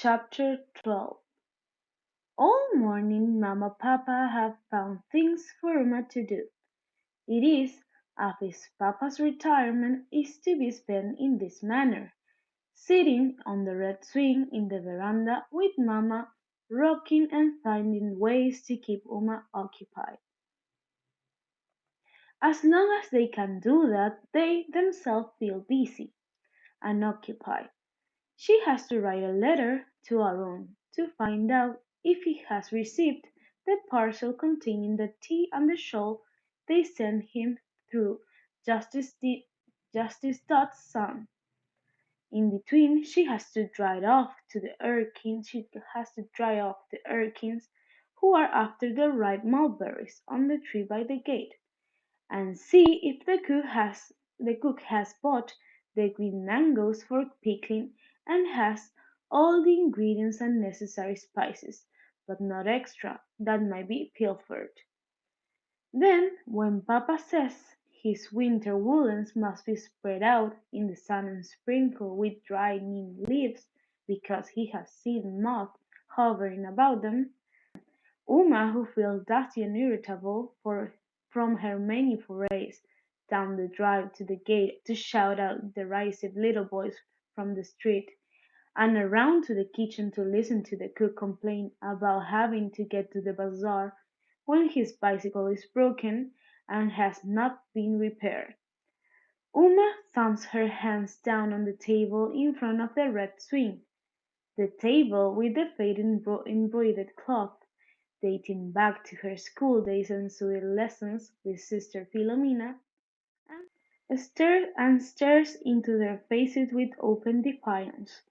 Chapter 12. All morning Mama Papa have found things for Uma to do. It is as if Papa's retirement is to be spent in this manner, sitting on the red swing in the veranda with Mama, rocking and finding ways to keep Uma occupied. As long as they can do that, they themselves feel busy and occupied. She has to write a letter to Aaron to find out if he has received the parcel containing the tea and the shawl they sent him through Justice Dodd's son. In between, she has to dry off to the Erkins. She has to dry off the Erkins who are after the ripe mulberries on the tree by the gate, and see if the cook has bought the green mangoes for pickling and has all the ingredients and necessary spices, but not extra, that might be pilfered. Then, when Papa says his winter woolens must be spread out in the sun and sprinkled with dry neem leaves because he has seen moths hovering about them, Uma, who feels dusty and irritable from her many forays down the drive to the gate to shout at derisive little boys from the street, and around to the kitchen to listen to the cook complain about having to get to the bazaar when his bicycle is broken and has not been repaired. Uma thumps her hands down on the table in front of the red swing, the table with the faded embroidered cloth dating back to her school days and sweet lessons with Sister Philomena, and stares into their faces with open defiance.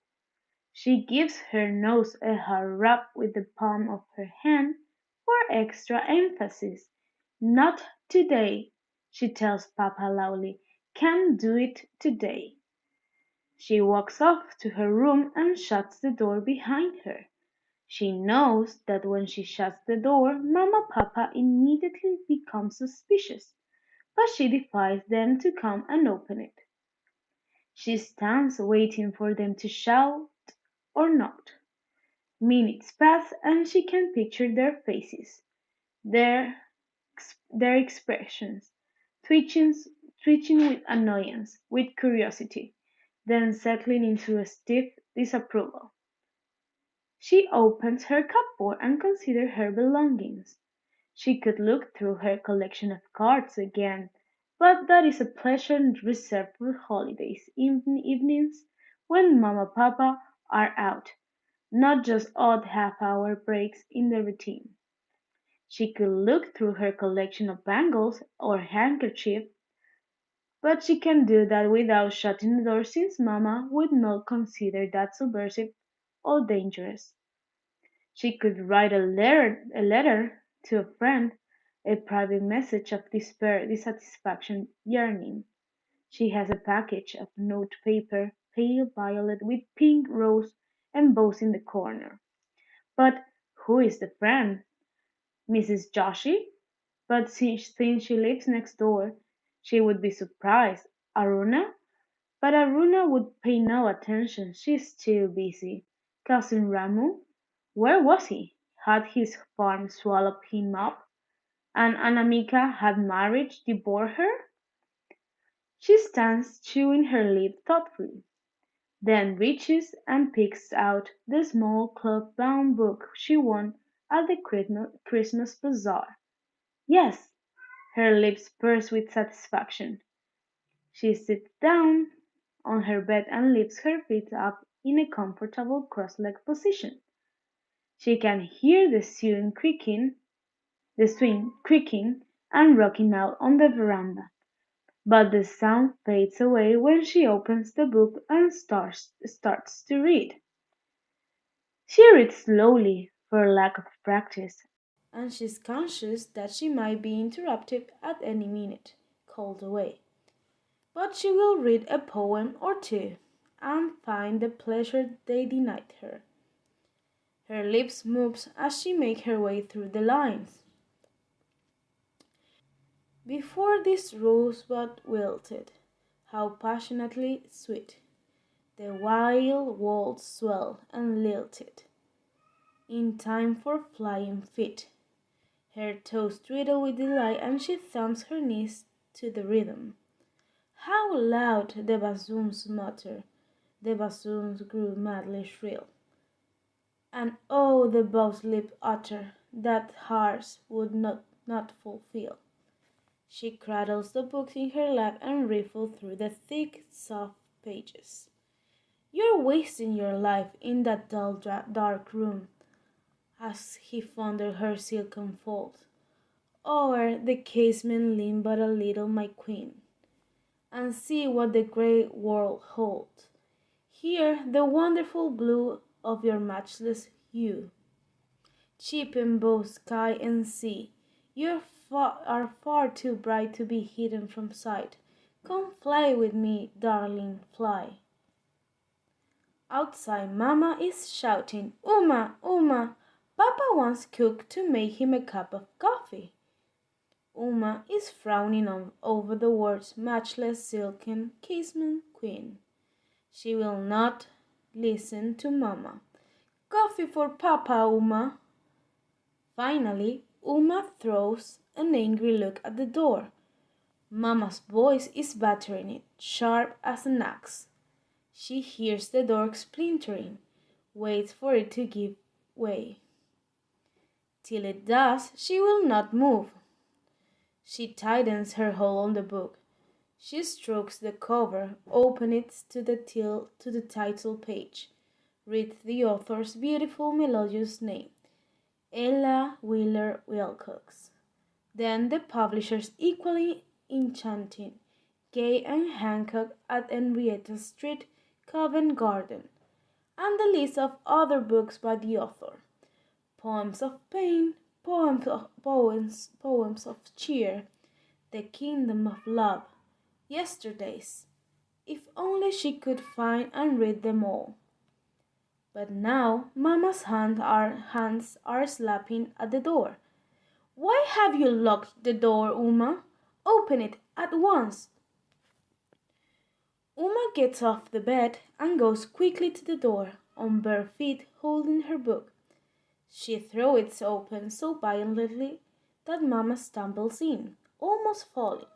She gives her nose a hard rub with the palm of her hand for extra emphasis. "Not today," she tells Papa loudly. "Can't do it today." She walks off to her room and shuts the door behind her. She knows that when she shuts the door Mamma Papa immediately becomes suspicious, but she defies them to come and open it. She stands waiting for them to shout or not. Minutes pass and she can picture their faces, their their expressions, twitching, twitching with annoyance, with curiosity, then settling into a stiff disapproval. She opens her cupboard and considers her belongings. She could look through her collection of cards again, but that is a pleasure reserved for holidays evenings when Mamma Papa are out, not just odd half-hour breaks in the routine. She could look through her collection of bangles or handkerchiefs, but she can do that without shutting the door since Mamma would not consider that subversive or dangerous. She could write a letter to a friend, a private message of despair, dissatisfaction, yearning. She has a package of notepaper, pale violet with pink rose embossed in the corner. But who is the friend? Mrs. Joshi? But since she lives next door, she would be surprised. Aruna? But Aruna would pay no attention. She's too busy. Cousin Ramu? Where was he? Had his farm swallowed him up? And Anamika had marriage devoured her? She stands chewing her lip thoughtfully, then reaches and picks out the small cloth-bound book she won at the Christmas bazaar. Yes, her lips purse with satisfaction. She sits down on her bed and lifts her feet up in a comfortable cross-legged position. She can hear the swing creaking and rocking out on the veranda, but the sound fades away when she opens the book and starts to read. She reads slowly for lack of practice, and she's conscious that she might be interrupted at any minute, called away. But she will read a poem or two and find the pleasure they denied her. Her lips move as she makes her way through the lines. Before this rosebud wilted, how passionately sweet. The wild walls swelled and lilted, in time for flying feet. Her toes twiddle with delight and she thumps her knees to the rhythm. How loud the bassoons mutter! The bassoons grew madly shrill. And oh, the bow's lip utter that hearts would not fulfill. She cradles the books in her lap and riffles through the thick, soft pages. You're wasting your life in that dull, dark room, as he fondled her silken folds. O'er the casement lean but a little, my queen, and see what the great world holds. Here the wonderful blue of your matchless hue, cheapen both sky and sea. You are far too bright to be hidden from sight. Come fly with me, darling, fly. Outside Mamma is shouting, Uma, Uma, Papa wants cook to make him a cup of coffee. Uma is frowning over the words matchless silken casement queen. She will not listen to Mamma. Coffee for Papa, Uma. Finally, Uma throws an angry look at the door. Mamma's voice is battering it, sharp as an axe. She hears the door splintering, waits for it to give way. Till it does, she will not move. She tightens her hold on the book. She strokes the cover, opens it to the title page, reads the author's beautiful melodious name, Ella Wheeler Wilcox. Then the publisher's equally enchanting, Gay and Hancock at Henrietta Street, Covent Garden, and the list of other books by the author. Poems of pain, poems of cheer, the kingdom of love, yesterdays. If only she could find and read them all. But now Mamma's hands are slapping at the door. Why have you locked the door, Uma? Open it at once. Uma gets off the bed and goes quickly to the door, on bare feet, holding her book. She throws it open so violently that Mamma stumbles in, almost falling.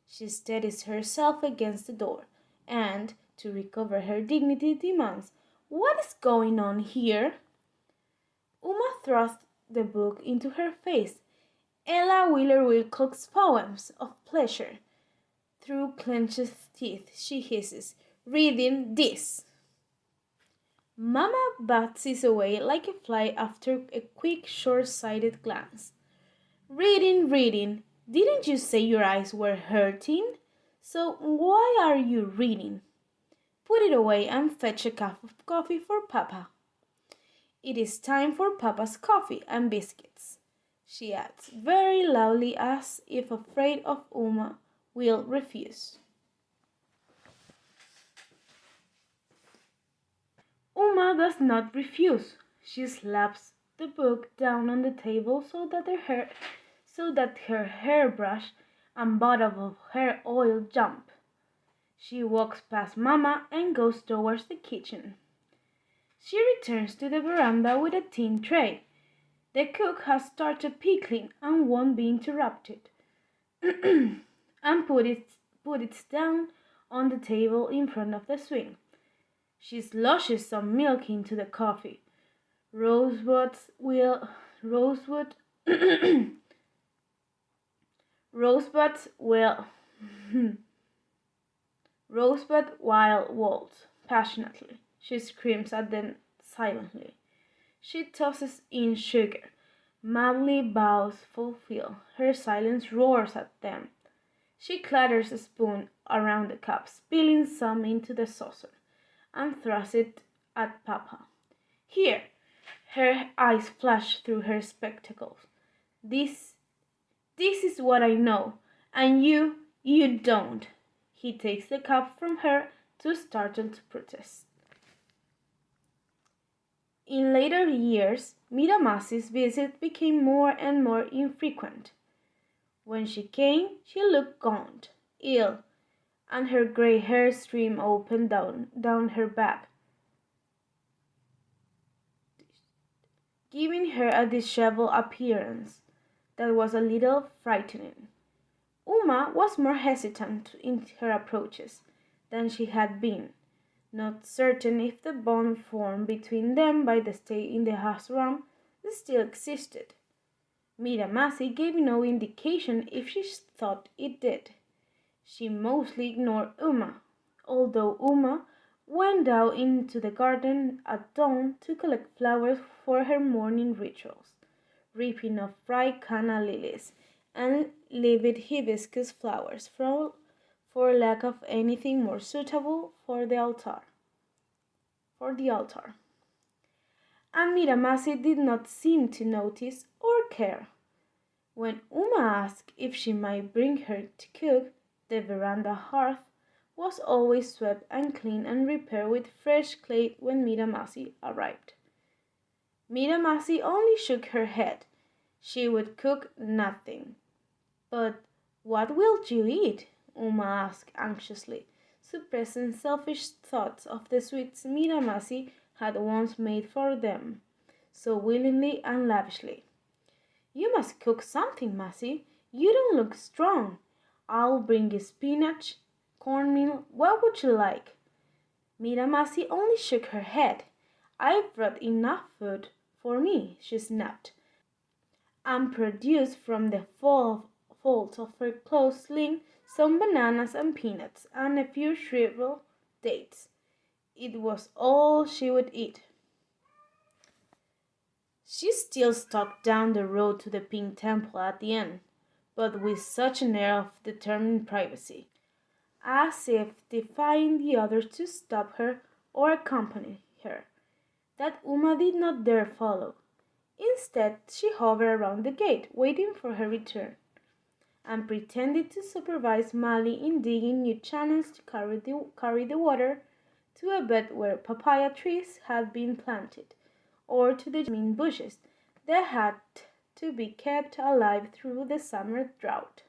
She steadies herself against the door, and, to recover her dignity, demands, What is going on here? Uma thrusts the book into her face. Ella Wheeler Wilcox's poems of pleasure. Through clenched teeth, she hisses, Reading this. Mamma bounces away like a fly after a quick, short-sighted glance. Reading, reading. Didn't you say your eyes were hurting? So why are you reading? Put it away and fetch a cup of coffee for Papa. It is time for Papa's coffee and biscuits, she adds, very loudly as if afraid of Uma will refuse. Uma does not refuse. She slaps the book down on the table so that her hairbrush and bottle of hair oil jump. She walks past Mamma and goes towards the kitchen. She returns to the veranda with a tin tray. The cook has started pickling and won't be interrupted. And put it down on the table in front of the swing. She sloshes some milk into the coffee. Rosebud wild waltz passionately. She screams at them silently. She tosses in sugar. Madly bows fulfill. Her silence roars at them. She clatters a spoon around the cup, spilling some into the saucer, and thrusts it at Papa. Here! Her eyes flash through her spectacles. This is what I know, and you don't. He takes the cup from her, too startled to protest. In later years, Miramasi's visit became more and more infrequent. When she came, she looked gaunt, ill, and her grey hair streamed open down her back, giving her a dishevelled appearance that was a little frightening. Uma was more hesitant in her approaches than she had been, not certain if the bond formed between them by the stay in the ashram still existed. Miramasi gave no indication if she thought it did. She mostly ignored Uma, although Uma went down into the garden at dawn to collect flowers for her morning rituals, reaping of bright canna lilies and livid hibiscus flowers for lack of anything more suitable for the altar. And Miramasi did not seem to notice or care. When Uma asked if she might bring her to cook, the veranda hearth was always swept and cleaned and repaired with fresh clay when Miramasi arrived. Miramasi only shook her head. She would cook nothing. But what will you eat? Uma asked anxiously, suppressing selfish thoughts of the sweets Miramasi had once made for them, so willingly and lavishly. You must cook something, Masi. You don't look strong. I'll bring you spinach, cornmeal. What would you like? Miramasi only shook her head. I've brought enough food for me, she snapped, and produced from the folds of her clothes sling some bananas and peanuts and a few shriveled dates. It was all she would eat. She still stalked down the road to the pink temple at the end, but with such an air of determined privacy, as if defying the others to stop her or accompany her, that Uma did not dare follow. Instead, she hovered around the gate, waiting for her return, and pretended to supervise Mali in digging new channels to carry the water to a bed where papaya trees had been planted, or to the jasmine bushes that had to be kept alive through the summer drought.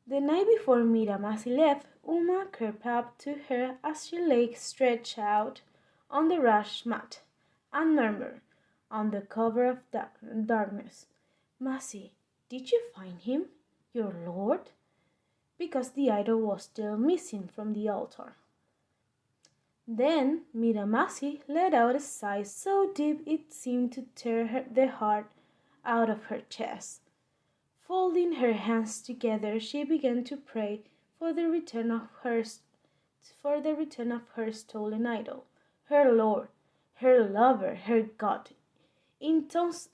The night before Miramasi left, Uma crept up to her as she lay stretched out on the rush mat, and murmured, under cover of darkness, Masi, did you find him, your lord? Because the idol was still missing from the altar. Then Miramasi let out a sigh so deep it seemed to tear the heart out of her chest. Folding her hands together, she began to pray for the return of her stolen idol, her lord, her lover, her God, in tones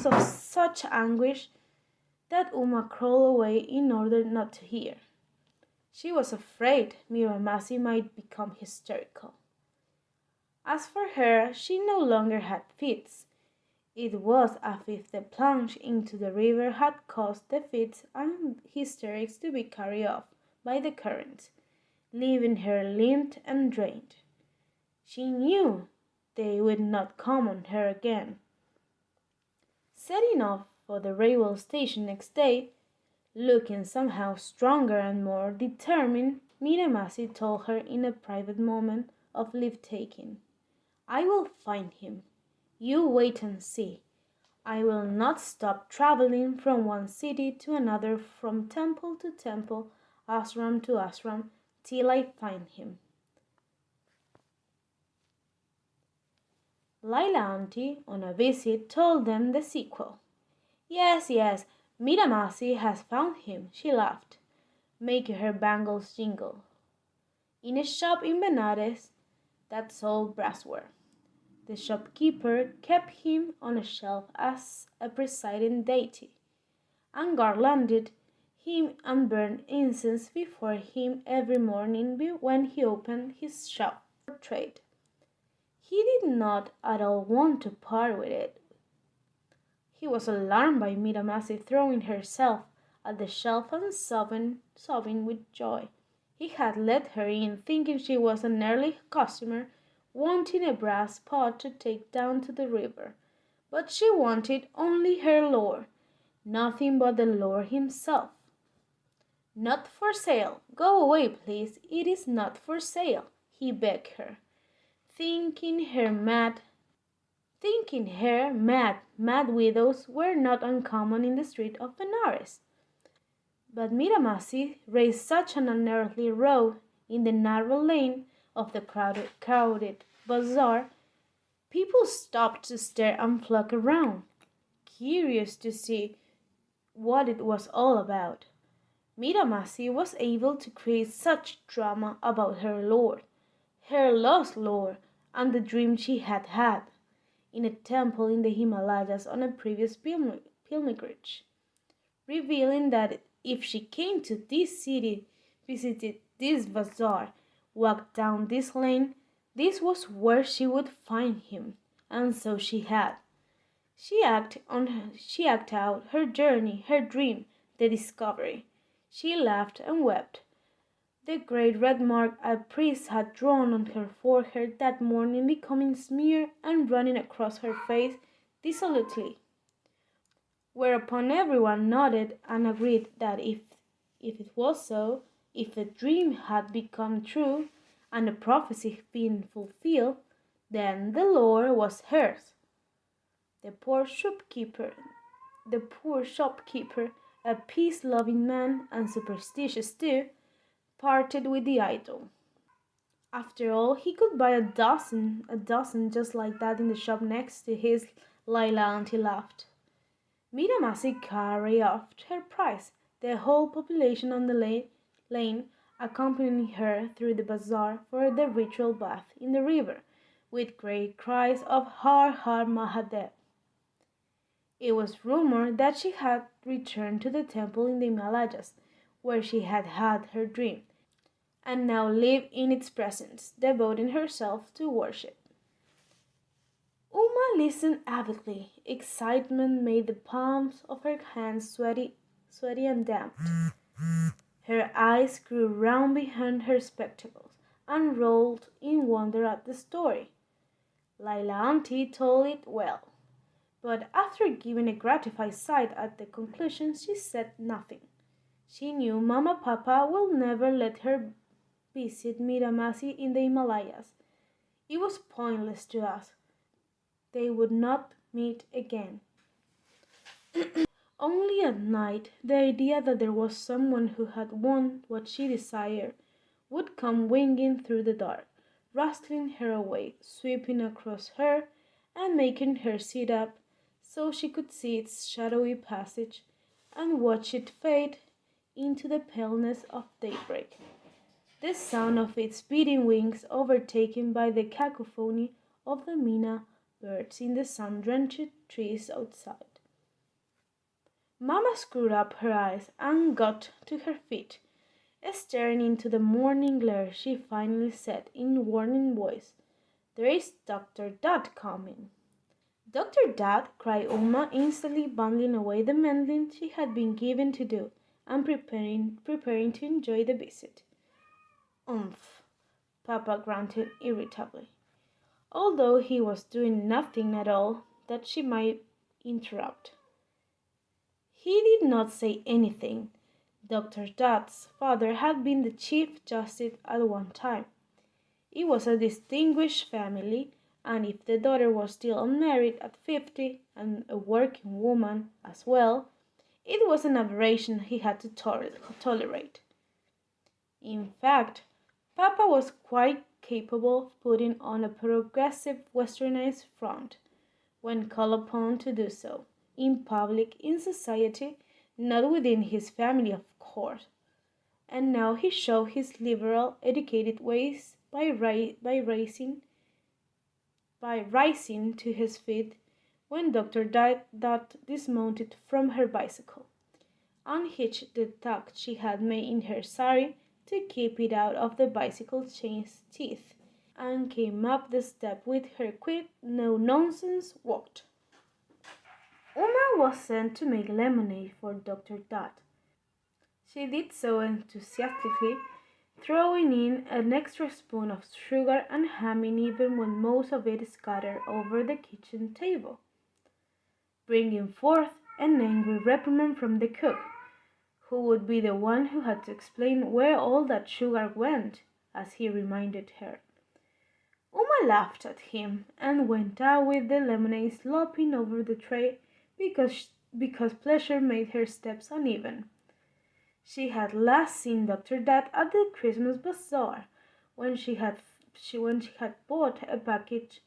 of such anguish that Uma crawled away in order not to hear. She was afraid Miramasi might become hysterical. As for her, she no longer had fits. It was as if the plunge into the river had caused the fits and hysterics to be carried off by the current, leaving her limp and drained. She knew they would not come on her again. Setting off for the railway station next day, looking somehow stronger and more determined, Miramasi told her in a private moment of leave-taking, I will find him. You wait and see. I will not stop traveling from one city to another, from temple to temple, ashram to ashram, till I find him. Laila auntie, on a visit, told them the sequel. Yes, Miramasi has found him, she laughed, making her bangles jingle. In a shop in Benares that sold brassware. The shopkeeper kept him on a shelf as a presiding deity, and garlanded him and burned incense before him every morning when he opened his shop for trade. He did not at all want to part with it. He was alarmed by Miramasi throwing herself at the shelf and sobbing with joy. He had let her in thinking she was an early customer wanting a brass pot to take down to the river, but she wanted only her lord, nothing but the Lord himself. Not for sale. Go away, please. It is not for sale, he begged her, thinking her mad. Mad widows were not uncommon in the street of Benares. But Miramasi raised such an unearthly row in the narrow lane of the crowded bazaar, people stopped to stare and flock around, curious to see what it was all about. Miramasi was able to create such drama about her lord, her lost lord, and the dream she had had in a temple in the Himalayas on a previous pilgrimage, revealing that if she came to this city, visited this bazaar, walked down this lane, this was where she would find him. And so she had. She acted out her journey, her dream, the discovery. She laughed and wept. The great red mark a priest had drawn on her forehead that morning becoming smeared and running across her face dissolutely. Whereupon everyone nodded and agreed that if it was so, if the dream had become true and the prophecy been fulfilled, then the Lord was hers. The poor shopkeeper, the poor shopkeeper, a peace-loving man and superstitious too, parted with the idol. After all, he could buy a dozen just like that in the shop next to his. Lila auntie laughed. Miramasi carried off her prize, the whole population on the lane accompanying her through the bazaar for the ritual bath in the river, with great cries of Har Har Mahadev. It was rumored that she had returned to the temple in the Himalayas, where she had had her dream, and now lived in its presence, devoting herself to worship. Uma listened avidly. Excitement made the palms of her hands sweaty and damp. Her eyes grew round behind her spectacles and rolled in wonder at the story. Laila auntie told it well, but after giving a gratified sigh at the conclusion, she said nothing. She knew Mama Papa will never let her visit Miramasi in the Himalayas. It was pointless to ask. They would not meet again. Only at night, the idea that there was someone who had won what she desired would come winging through the dark, rustling her away, sweeping across her, and making her sit up so she could see its shadowy passage and watch it fade into the paleness of daybreak. The sound of its beating wings overtaken by the cacophony of the mina birds in the sun-drenched trees outside. Mamma screwed up her eyes and got to her feet. Staring into the morning glare, she finally said in warning voice, "There is Dr. Dad coming." "Dr. Dad!" cried Uma, instantly bundling away the mending she had been given to do and preparing to enjoy the visit. "Umph!" Papa grunted irritably, although he was doing nothing at all that she might interrupt. He did not say anything. Dr. Dodd's father had been the Chief Justice at one time. It was a distinguished family, and if the daughter was still unmarried at 50 and a working woman as well, it was an aberration he had to tolerate. In fact, Papa was quite capable of putting on a progressive westernized front when called upon to do so, in public, in society, not within his family, of course. And now he showed his liberal, educated ways by rising to his feet when Dr. Dot dismounted from her bicycle, unhitched the tuck she had made in her sari to keep it out of the bicycle chain's teeth, and came up the step with her quick, no-nonsense walk. Uma was sent to make lemonade for Dr. Dodd. She did so enthusiastically, throwing in an extra spoon of sugar and humming even when most of it scattered over the kitchen table, bringing forth an angry reprimand from the cook, who would be the one who had to explain where all that sugar went, as he reminded her. Uma laughed at him and went out with the lemonade slopping over the tray because pleasure made her steps uneven. She had last seen Dr. Dad at the Christmas bazaar when she had bought a package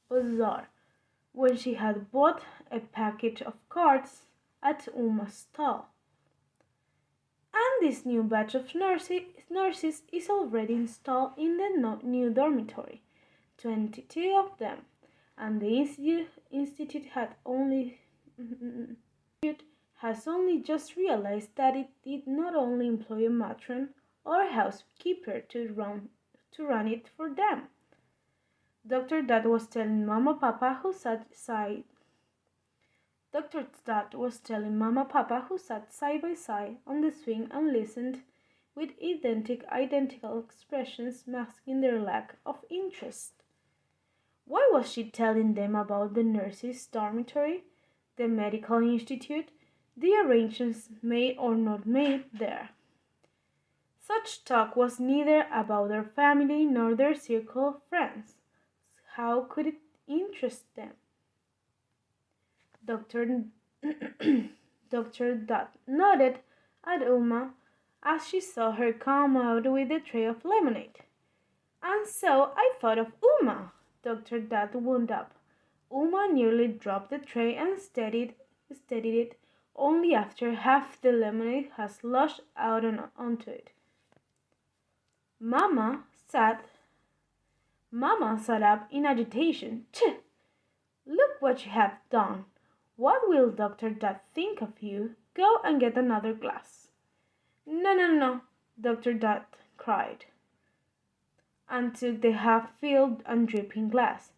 bazaar when she had bought a package of cards at Uma's stall. And this new batch of nurses is already installed in the new dormitory, 22 of them, and the institute has only just realized that it did not only employ a matron or a housekeeper to run it for them. Dr. Dad was telling Mama Papa who sat side Dr. Dad was telling Mama Papa who sat side by side on the swing and listened with identical expressions masking their lack of interest. Why was she telling them about the nurses' dormitory, the medical institute, the arrangements made or not made there? Such talk was neither about their family nor their circle of friends. How could it interest them? Dr. Dr. Dutt nodded at Uma as she saw her come out with a tray of lemonade. And so I thought of Uma, Dr. Dutt wound up. Uma nearly dropped the tray and steadied it only after half the lemonade had sloshed out onto it. Mamma sat up in agitation. Tch! Look what you have done. What will Dr. Dutt think of you? Go and get another glass. No, no, no, Dr. Dutt cried, and took the half-filled and dripping glass.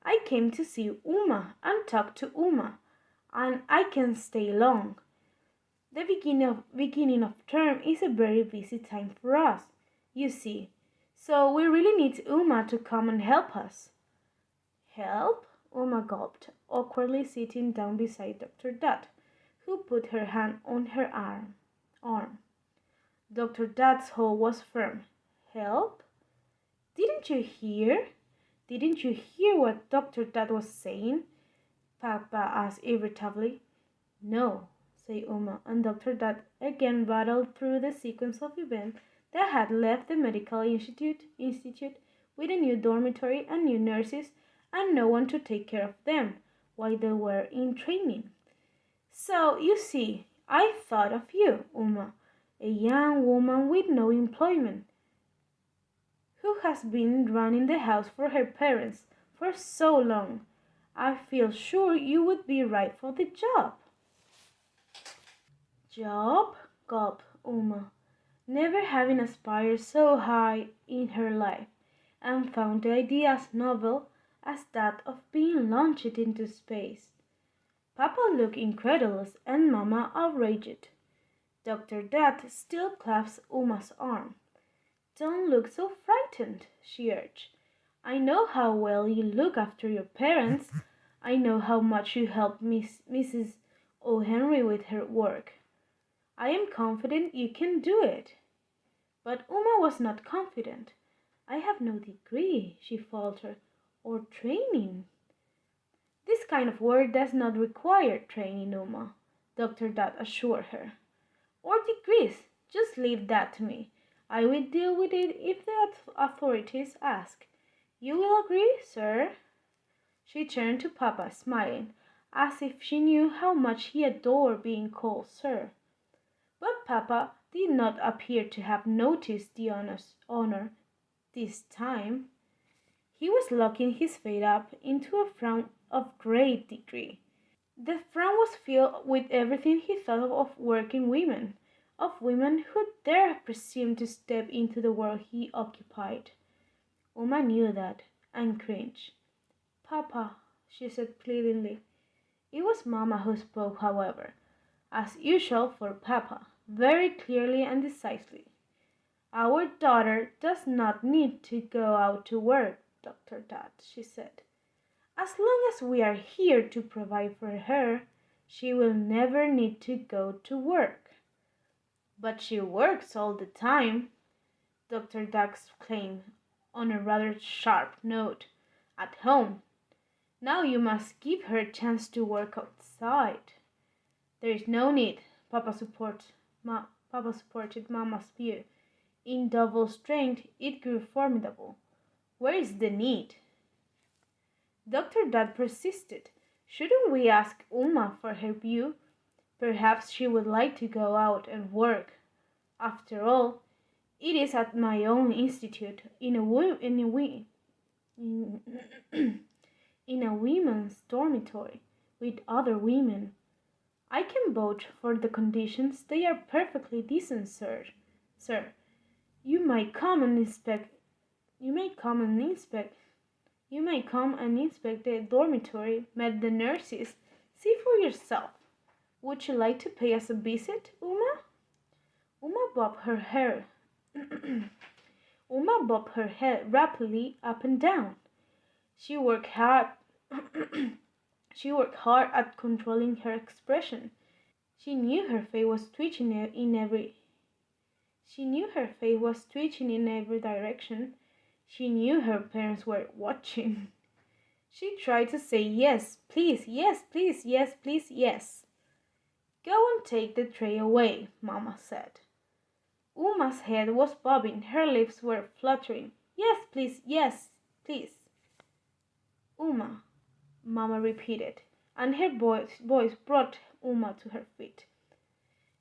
I came to see Uma and talk to Uma, and I can stay long. The beginning of term is a very busy time for us, you see, so we really need Uma to come and help us. Help? Uma gulped, awkwardly sitting down beside Dr. Dutt, who put her hand on her arm. Dr. Dutt's hold was firm. Help? Didn't you hear? Didn't you hear what Dr. Dutt was saying? Papa asked irritably. No, said Uma, and Dr. Dutt again rattled through the sequence of events that had left the medical institute with a new dormitory and new nurses and no one to take care of them while they were in training. So, you see, I thought of you, Uma, a young woman with no employment, who has been running the house for her parents for so long. I feel sure you would be right for the job. Job? Gulped Uma, never having aspired so high in her life, and found the idea as novel as that of being launched into space. Papa looked incredulous and Mamma outraged. Dr. Dutt still clasped Uma's arm. Don't look so frightened, she urged. I know how well you look after your parents. I know how much you help Mrs. O. Henry with her work. I am confident you can do it. But Uma was not confident. I have no degree, she faltered, or training. This kind of work does not require training, Uma, Dr. Dutt assured her. Or degrees. Just leave that to me. I will deal with it if the authorities ask. You will agree, sir? She turned to Papa, smiling, as if she knew how much he adored being called sir. But Papa did not appear to have noticed the honor this time. He was locking his face up into a frown of great degree. The frown was filled with everything he thought of working women, of women who dare presume to step into the world he occupied. Uma knew that, and cringed. Papa, she said pleadingly. It was Mamma who spoke, however, as usual for Papa, very clearly and decisively. Our daughter does not need to go out to work, Dr. Dutt, she said. As long as we are here to provide for her, She will never need to go to work. But she works all the time, Dr. Duck exclaimed on a rather sharp note. At home. Now you must give her a chance to work outside. There is no need, Papa supported Mama's view. In double strength it grew formidable. Where is the need? Dr. Dad persisted. Shouldn't we ask Uma for her view? Perhaps she would like to go out and work. After all, it is at my own institute in, in a women's dormitory with other women. I can vouch for the conditions. They are perfectly decent, sir. Sir, you may come and inspect. You may come and inspect. You may come and inspect the dormitory. Meet the nurses. See for yourself. Would you like to pay us a visit, Uma? Uma bobbed her hair. Uma bobbed her head rapidly up and down. She worked hard. She worked hard at controlling her expression. She knew her face was twitching in every She knew her face was twitching in every direction. She knew her parents were watching. She tried to say yes, please, yes, please, yes, please, yes. Go and take the tray away, Mama said. Uma's head was bobbing, her lips were fluttering. Yes, please, yes, please. Uma, Mama repeated, and her voice brought Uma to her feet.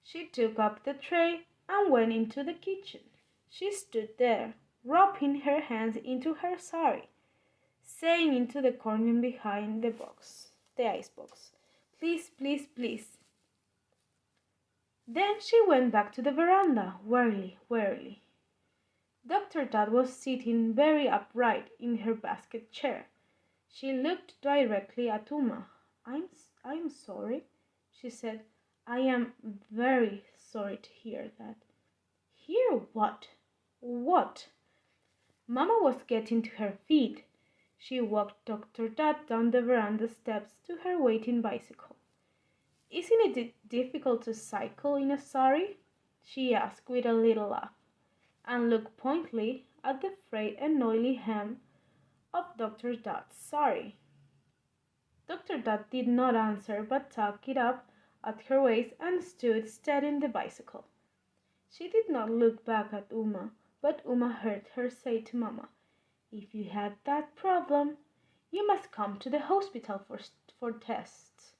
She took up the tray and went into the kitchen. She stood there, wrapping her hands into her sari, saying into the corner behind the icebox, please, please, please. Then she went back to the veranda, wearily. Dr. Dad was sitting very upright in her basket chair. She looked directly at Uma. I'm sorry, she said. I am very sorry to hear that. Hear what? What? Mama was getting to her feet. She walked Dr. Dad down the veranda steps to her waiting bicycle. Isn't it difficult to cycle in a sari? She asked with a little laugh, and looked pointedly at the frayed and oily hem of Dr. Dad's sari. Dr. Dad did not answer, but tucked it up at her waist and stood steadying the bicycle. She did not look back at Uma, but Uma heard her say to Mama, if you had that problem, you must come to the hospital for tests.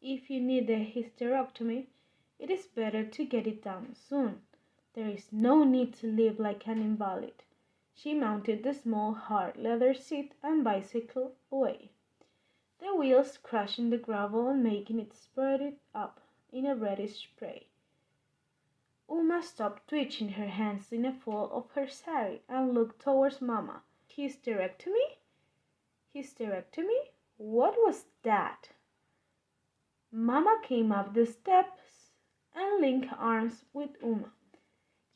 If you need a hysterectomy, it is better to get it done soon. There is no need to live like an invalid. She mounted the small hard leather seat and bicycled away, the wheels crushing the gravel and making it spurt up in a reddish spray. Uma stopped twitching her hands in a fold of her sari and looked towards Mama. Hysterectomy? Hysterectomy? What was that? Mama came up the steps and linked arms with Uma,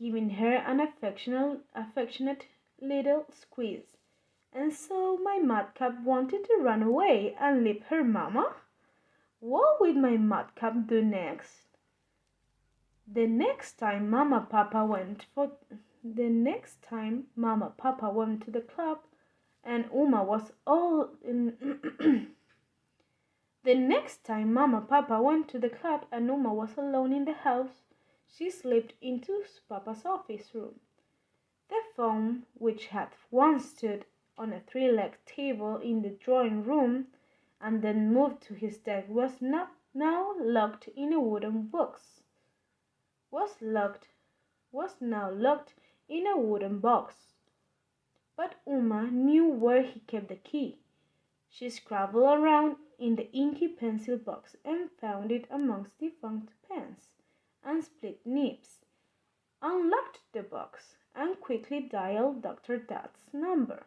giving her an affectionate little squeeze. And so my madcap wanted to run away and leave her Mama? What would my madcap do next? The next time Mama Papa went to the club and Uma was all in The next time Mama Papa went to the club and Uma was alone in the house, she slipped into Papa's office room. The phone, which had once stood on a three-legged table in the drawing room and then moved to his desk, was now locked in a wooden box. Was now locked in a wooden box. But Uma knew where he kept the key. She scrabbled around in the inky pencil box and found it amongst defunct pens and split nibs, unlocked the box, and quickly dialed Dr. Dad's number.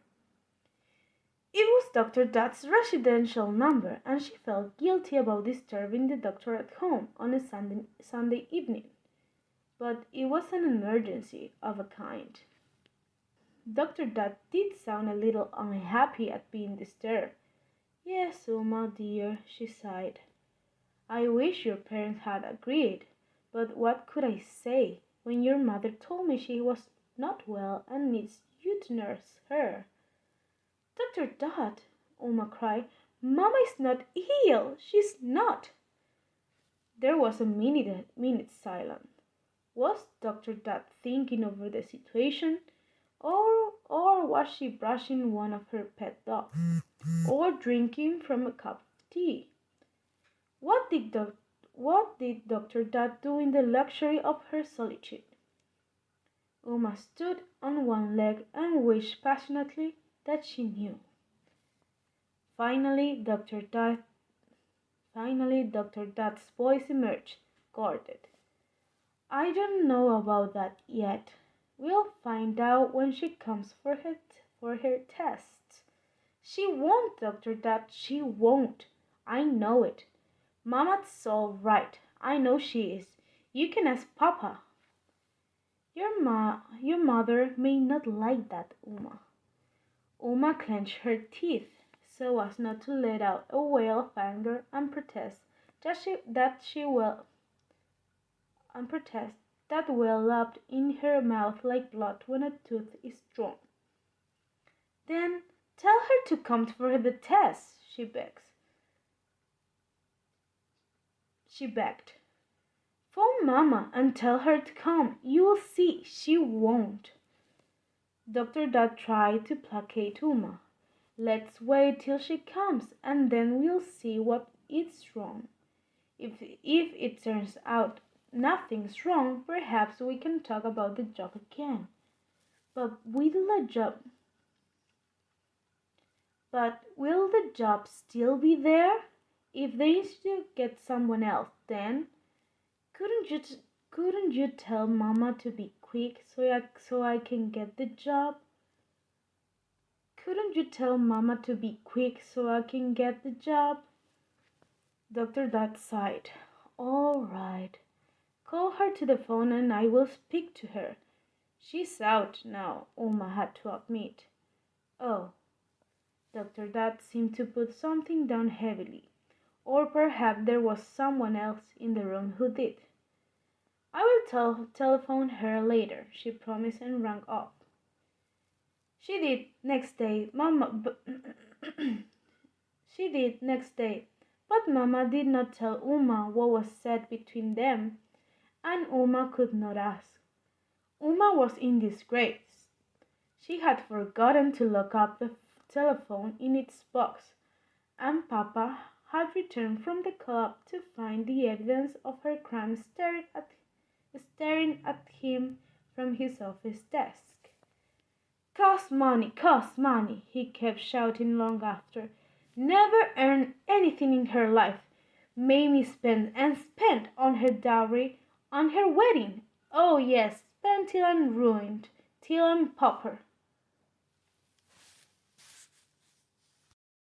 It was Dr. Dad's residential number, and she felt guilty about disturbing the doctor at home on a Sunday evening. But it was an emergency of a kind. Dr. Dad did sound a little unhappy at being disturbed. Yes, Uma dear, she sighed. I wish your parents had agreed, but what could I say when your mother told me she was not well and needs you to nurse her? Dr. Dodd, Uma cried, Mama is not ill. She's not. There was a minute silence. Was Dr. Dodd thinking over the situation? Or was she brushing one of her pet dogs? Or drinking from a cup of tea? What did, what did Dr. Dodd do in the luxury of her solitude? Uma stood on one leg and wished passionately that she knew. Finally, Dr. Dodd's voice emerged, guarded. I don't know about that yet. We'll find out when she comes for her tests. She won't, Dr. Dodd, she won't. I know it. Mama's all right. I know she is. You can ask Papa. Your mother may not like that, Uma. Uma clenched her teeth so as not to let out a wail of anger and protest that welled up in her mouth like blood when a tooth is drawn. Then tell her to come for the test, she begged. Phone Mama and tell her to come. You'll see she won't. Dr. Dodd tried to placate Uma. Let's wait till she comes and then we'll see what is wrong. If it turns out nothing's wrong, perhaps we can talk about the job again. But will the job still be there? If they still get someone else, then couldn't you tell Mama to be quick so I can get the job? Couldn't you tell Mama to be quick so I can get the job? Dr. Dodd sighed. All right. Call her to the phone and I will speak to her. She's out now, Uma had to admit. Oh. Dr. Dodd seemed to put something down heavily. Or perhaps there was someone else in the room who did. I will telephone her later, she promised and rang off. She did next day, but Mama did not tell Uma what was said between them, and Uma could not ask. Uma was in disgrace. She had forgotten to lock up the telephone in its box, and Papa had returned from the club to find the evidence of her crime staring at him from his office desk. Cost money, he kept shouting long after. Never earned anything in her life. Made me spend and spend on her dowry, on her wedding. Oh yes, spend till I'm ruined, till I'm pauper.